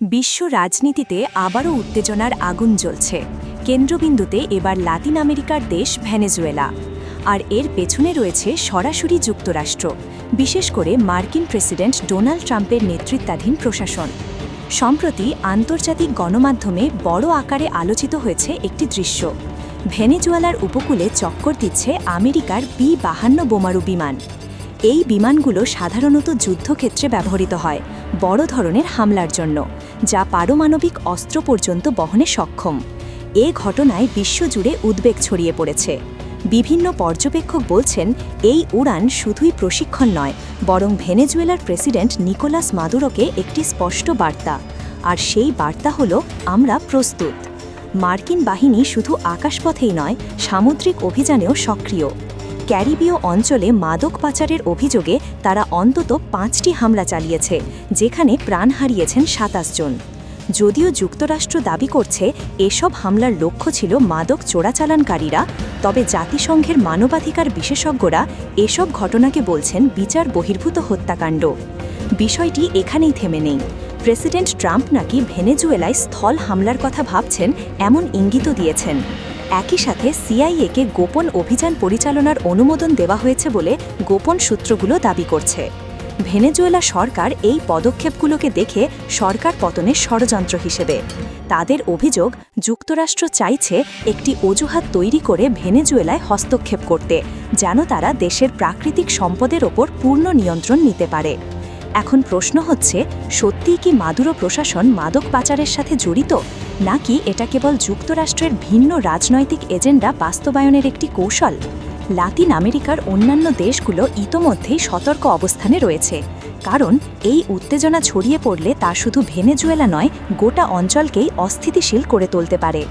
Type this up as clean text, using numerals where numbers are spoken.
বিশ্ব রাজনীতিতে আবারও উত্তেজনার আগুন জ্বলছে। কেন্দ্রবিন্দুতে এবার লাতিন আমেরিকার দেশ ভেনেজুয়েলা। আর এর পেছনে রয়েছে সরাসরি যুক্তরাষ্ট্র, বিশেষ করে মার্কিন প্রেসিডেন্ট ডোনাল্ড ট্রাম্পের নেতৃত্বাধীন প্রশাসন। সম্প্রতি আন্তর্জাতিক গণমাধ্যমে বড় আকারে আলোচিত হয়েছে একটি দৃশ্য। ভেনেজুয়েলার উপকূলে চক্কর দিচ্ছে আমেরিকার B-52 বোমারু বিমান। এই বিমানগুলো সাধারণত যুদ্ধক্ষেত্রে ব্যবহৃত হয়, বড় ধরনের হামলার জন্য, যা পারমাণবিক অস্ত্র পর্যন্ত বহনে সক্ষম। এ ঘটনায় বিশ্বজুড়ে উদ্বেগ ছড়িয়ে পড়েছে। বিভিন্ন পর্যবেক্ষক বলছেন, এই উড়ান শুধুই প্রশিক্ষণ নয়, বরং ভেনেজুয়েলার প্রেসিডেন্ট নিকোলাস মাদুরোকে একটি স্পষ্ট বার্তা। আর সেই বার্তা হলো, আমরা প্রস্তুত। মার্কিন বাহিনী শুধু আকাশপথেই নয়, সামুদ্রিক অভিযানেও সক্রিয়। ক্যারিবীয় অঞ্চলে মাদক পাচারের অভিযোগে তারা অন্তত 5টি হামলা চালিয়েছে, যেখানে প্রাণ হারিয়েছেন 27 জন। যদিও যুক্তরাষ্ট্র দাবি করছে এসব হামলার লক্ষ্য ছিল মাদক চোরাচালানকারীরা, তবে জাতিসংঘের মানবাধিকার বিশেষজ্ঞরা এসব ঘটনাকে বলছেন বিচার বহির্ভূত হত্যাকাণ্ড। বিষয়টি এখানেই থেমে নেই। প্রেসিডেন্ট ট্রাম্প নাকি ভেনেজুয়েলায় স্থল হামলার কথা ভাবছেন, এমন ইঙ্গিতও দিয়েছেন। একই সাথে সিআইএকে গোপন অভিযান পরিচালনার অনুমোদন দেওয়া হয়েছে বলে গোপন সূত্রগুলো দাবি করছে। ভেনেজুয়েলা সরকার এই পদক্ষেপগুলোকে দেখে সরকার পতনের ষড়যন্ত্র হিসেবে। তাদের অভিযোগ, যুক্তরাষ্ট্র চাইছে একটি অজুহাত তৈরি করে ভেনেজুয়েলায় হস্তক্ষেপ করতে, যেন তারা দেশের প্রাকৃতিক সম্পদের ওপর পূর্ণ নিয়ন্ত্রণ নিতে পারে। এখন প্রশ্ন হচ্ছে, সত্যিই কি মাদুরো প্রশাসন মাদক পাচারের সাথে জড়িত, নাকি এটা কেবল যুক্তরাষ্ট্রের ভিন্ন রাজনৈতিক এজেন্ডা বাস্তবায়নের একটি কৌশল? লাতিন আমেরিকার অন্যান্য দেশগুলো ইতোমধ্যেই সতর্ক অবস্থানে রয়েছে, কারণ এই উত্তেজনা ছড়িয়ে পড়লে তা শুধু ভেনেজুয়েলা নয়, গোটা অঞ্চলকেই অস্থিতিশীল করে তুলতে পারে।